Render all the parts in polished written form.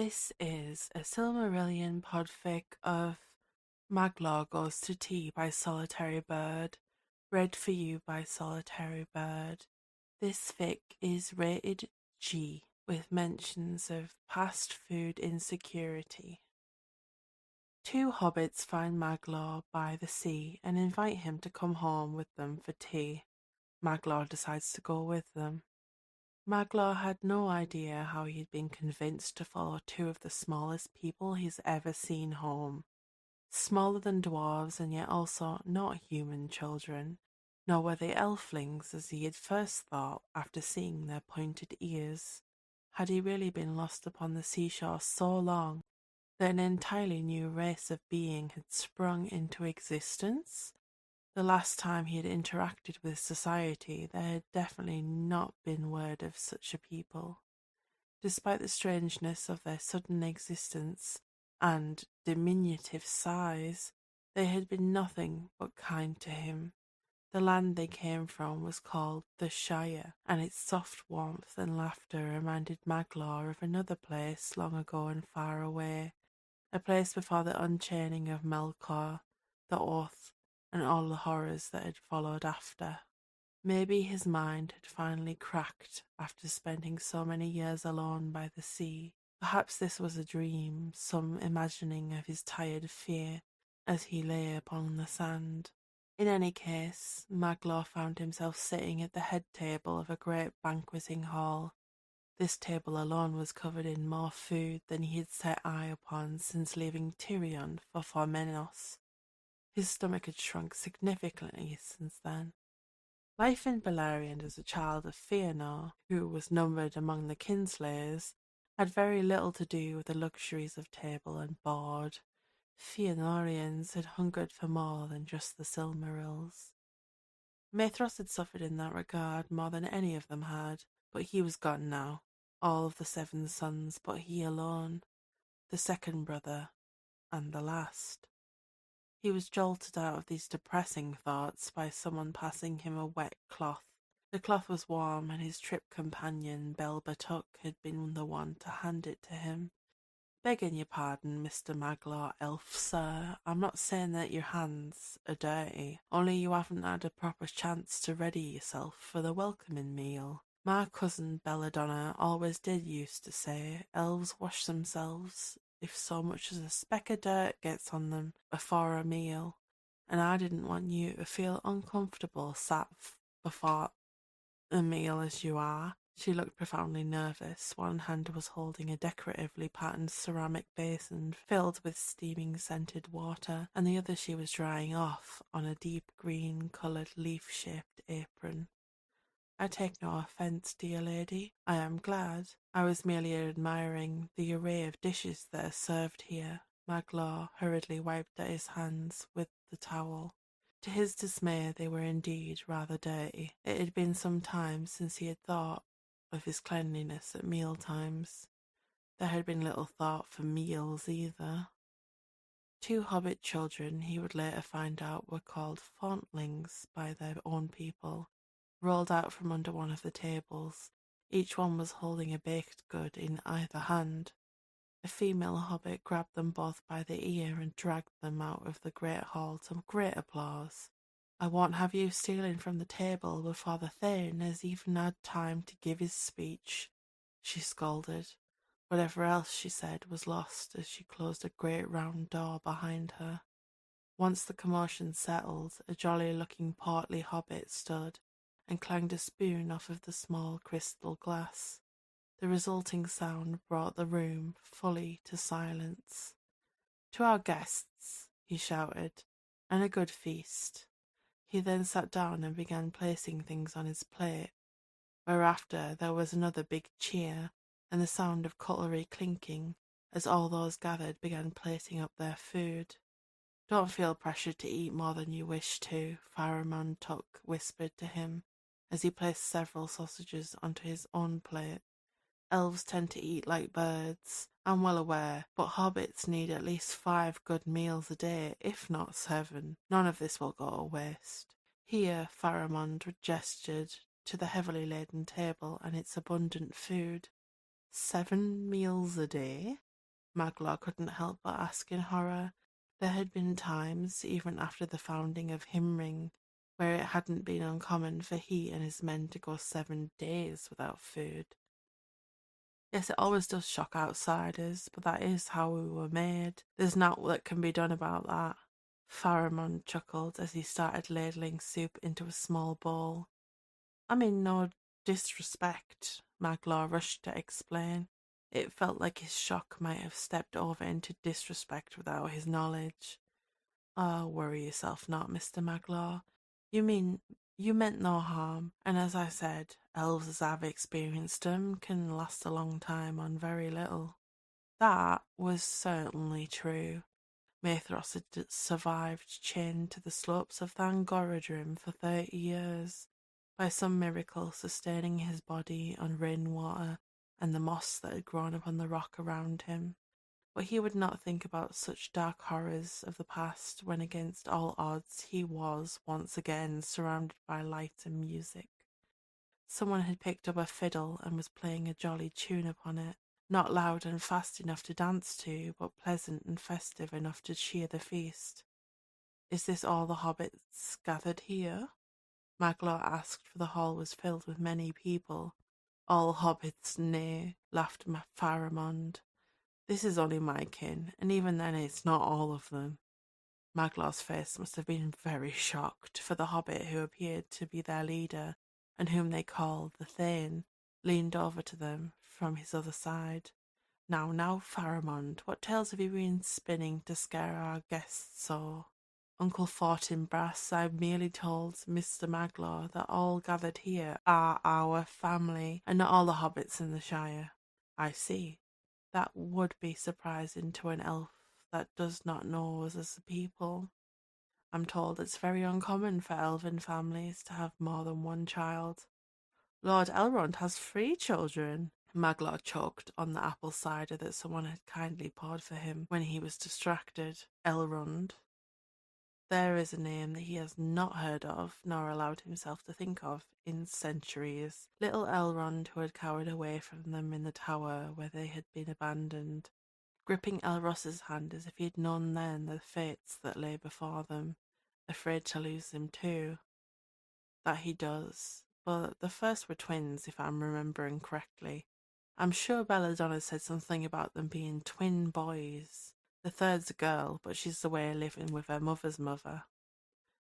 This is a Silmarillion podfic of Maglor Goes to Tea by Solitary Bird, read for you by Solitary Bird. This fic is rated G, with mentions of past food insecurity. Two hobbits find Maglor by the sea and invite him to come home with them for tea. Maglor decides to go with them. Maglor had no idea how he had been convinced to follow two of the smallest people he's ever seen home. Smaller than dwarves and yet also not human children, nor were they elflings as he had first thought after seeing their pointed ears. Had he really been lost upon the seashore so long that an entirely new race of being had sprung into existence? The last time he had interacted with society, there had definitely not been word of such a people. Despite the strangeness of their sudden existence and diminutive size, they had been nothing but kind to him. The land they came from was called the Shire, and its soft warmth and laughter reminded Maglor of another place long ago and far away, a place before the unchaining of Melkor, the Oath, and all the horrors that had followed after. Maybe his mind had finally cracked after spending so many years alone by the sea. Perhaps this was a dream, some imagining of his tired fear as he lay upon the sand. In any case, Maglor found himself sitting at the head table of a great banqueting hall. This table alone was covered in more food than he had set eye upon since leaving Tirion for Formenos. His stomach had shrunk significantly since then. Life in Beleriand as a child of Fëanor, who was numbered among the kinslayers, had very little to do with the luxuries of table and board. Fëanorians had hungered for more than just the Silmarils. Maethros had suffered in that regard more than any of them had, but he was gone now. All of the 7 sons but he alone, the second brother, and the last. He was jolted out of these depressing thoughts by someone passing him a wet cloth. The cloth was warm, and his trip companion, Belbatuk, had been the one to hand it to him. "Begging your pardon, Mr. Maglor, elf sir, I'm not saying that your hands are dirty, only you haven't had a proper chance to ready yourself for the welcoming meal. My cousin Belladonna always did used to say elves wash themselves if so much as a speck of dirt gets on them before a meal, and I didn't want you to feel uncomfortable sat before a meal as you are." She looked profoundly nervous. One hand was holding a decoratively patterned ceramic basin filled with steaming scented water, and the other she was drying off on a deep green-coloured leaf-shaped apron. "I take no offence, dear lady. I am glad. I was merely admiring the array of dishes that are served here." Maglor hurriedly wiped at his hands with the towel. To his dismay, they were indeed rather dirty. It had been some time since he had thought of his cleanliness at meal times. There had been little thought for meals either. 2 hobbit children, he would later find out, were called fauntlings by their own people, rolled out from under one of the tables. Each one was holding a baked good in either hand. A female hobbit grabbed them both by the ear and dragged them out of the great hall to great applause. "I won't have you stealing from the table before the Thane has even had time to give his speech," she scolded. Whatever else she said was lost as she closed a great round door behind her. Once the commotion settled, a jolly-looking portly hobbit stood and clanged a spoon off of the small crystal glass. The resulting sound brought the room fully to silence. "To our guests," he shouted, "and a good feast." He then sat down and began placing things on his plate, whereafter there was another big cheer and the sound of cutlery clinking as all those gathered began plating up their food. "Don't feel pressured to eat more than you wish to," Faramond Tuck whispered to him as he placed several sausages onto his own plate. "Elves tend to eat like birds, I'm well aware, but hobbits need at least 5 good meals a day, if not 7. None of this will go to waste." Here Faramond gestured to the heavily laden table and its abundant food. 7 meals a day? Maglor couldn't help but ask in horror. There had been times, even after the founding of Himring, where it hadn't been uncommon for he and his men to go 7 days without food. Yes, it always does shock outsiders, but that is how we were made. There's naught that can be done about that. Pharamond chuckled as he started ladling soup into a small bowl. I mean, no disrespect, Maglor rushed to explain. It felt like his shock might have stepped over into disrespect without his knowledge. Oh, worry yourself not, Mr. Maglor. You meant no harm, and as I said, elves as I've experienced 'em can last a long time on very little. That was certainly true. Mathros had survived chained to the slopes of Thangorodrim for 30 years, by some miracle sustaining his body on rainwater and the moss that had grown upon the rock around him. But he would not think about such dark horrors of the past when against all odds he was once again surrounded by light and music. Someone had picked up a fiddle and was playing a jolly tune upon it, not loud and fast enough to dance to, but pleasant and festive enough to cheer the feast. Is this all the hobbits gathered here? Maglor asked, for the hall was filled with many people. All hobbits, nay, laughed Pharamond. This is only my kin, and even then it's not all of them. Maglor's face must have been very shocked, for the hobbit who appeared to be their leader, and whom they called the Thane, leaned over to them from his other side. Now, Pharamond, what tales have you been spinning to scare our guests so? Uncle Fortinbras, I merely told Mr. Maglor that all gathered here are our family, and not all the hobbits in the Shire. I see. That would be surprising to an elf that does not know us as a people. I'm told it's very uncommon for elven families to have more than one child. Lord Elrond has 3 children. Maglor choked on the apple cider that someone had kindly poured for him when he was distracted. Elrond. There is a name that he has not heard of, nor allowed himself to think of, in centuries. Little Elrond, who had cowered away from them in the tower where they had been abandoned, gripping Elros's hand as if he had known then the fates that lay before them, afraid to lose him too. That he does. But the first were twins, if I'm remembering correctly. I'm sure Belladonna said something about them being twin boys. The third's a girl, but she's away living with her mother's mother.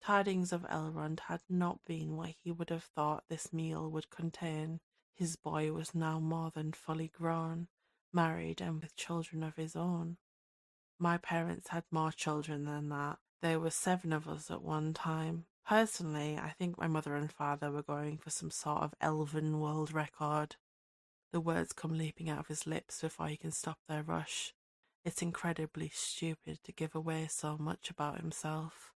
Tidings of Elrond had not been what he would have thought this meal would contain. His boy was now more than fully grown, married and with children of his own. My parents had more children than that. There were 7 of us at one time. Personally, I think my mother and father were going for some sort of elven world record. The words come leaping out of his lips before he can stop their rush. It's incredibly stupid to give away so much about himself.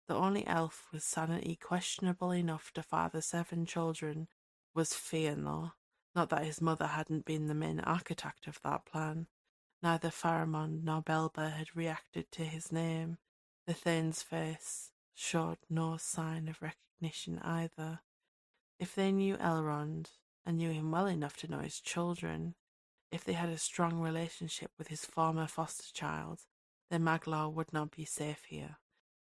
The only elf with sanity questionable enough to father 7 children was Fëanor. Not that his mother hadn't been the main architect of that plan. Neither Pharamond nor Belba had reacted to his name. The Thane's face showed no sign of recognition either. If they knew Elrond, and knew him well enough to know his children, if they had a strong relationship with his former foster child, then Maglor would not be safe here.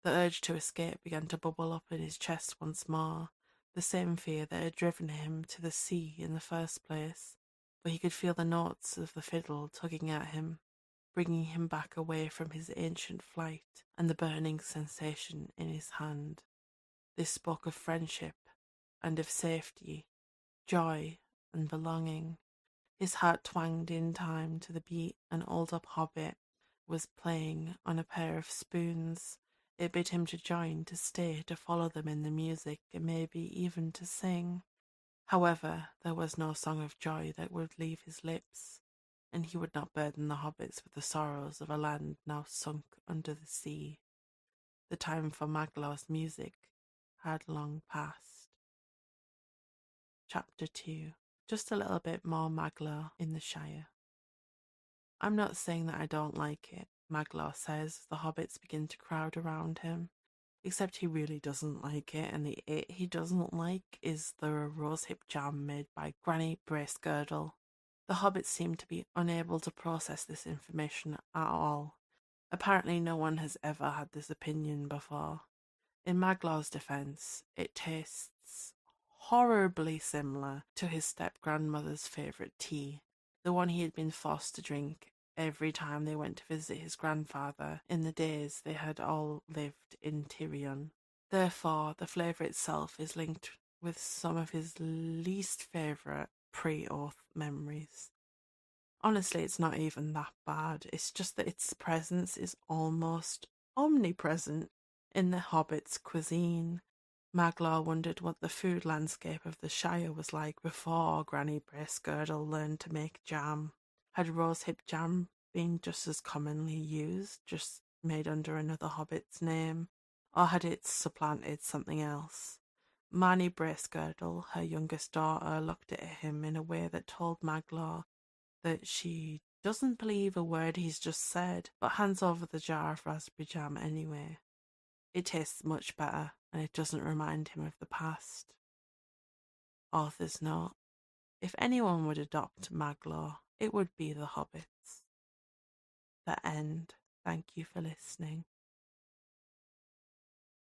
The urge to escape began to bubble up in his chest once more, the same fear that had driven him to the sea in the first place, for he could feel the notes of the fiddle tugging at him, bringing him back away from his ancient flight and the burning sensation in his hand. This spoke of friendship and of safety, joy and belonging. His heart twanged in time to the beat an old-up hobbit was playing on a pair of spoons. It bid him to join, to stay, to follow them in the music, and maybe even to sing. However, there was no song of joy that would leave his lips, and he would not burden the hobbits with the sorrows of a land now sunk under the sea. The time for Maglor's music had long passed. Chapter 2. Just a little bit more Maglor in the Shire. I'm not saying that I don't like it, Maglor says as the hobbits begin to crowd around him. Except he really doesn't like it, and the it he doesn't like is the rosehip jam made by Granny Bracegirdle. The hobbits seem to be unable to process this information at all. Apparently, no one has ever had this opinion before. In Maglor's defense, it tastes horribly similar to his step-grandmother's favourite tea, the one he had been forced to drink every time they went to visit his grandfather in the days they had all lived in Tirion. Therefore, the flavour itself is linked with some of his least favourite pre-oath memories. Honestly, it's not even that bad. It's just that its presence is almost omnipresent in the Hobbit's cuisine. Maglor wondered what the food landscape of the Shire was like before Granny Bracegirdle learned to make jam. Had rosehip jam been just as commonly used, just made under another Hobbit's name, or had it supplanted something else? Marnie Bracegirdle, her youngest daughter, looked at him in a way that told Maglor that she doesn't believe a word he's just said, but hands over the jar of raspberry jam anyway. It tastes much better, and it doesn't remind him of the past. Author's note: if anyone would adopt Maglor, it would be the Hobbits. The end. Thank you for listening.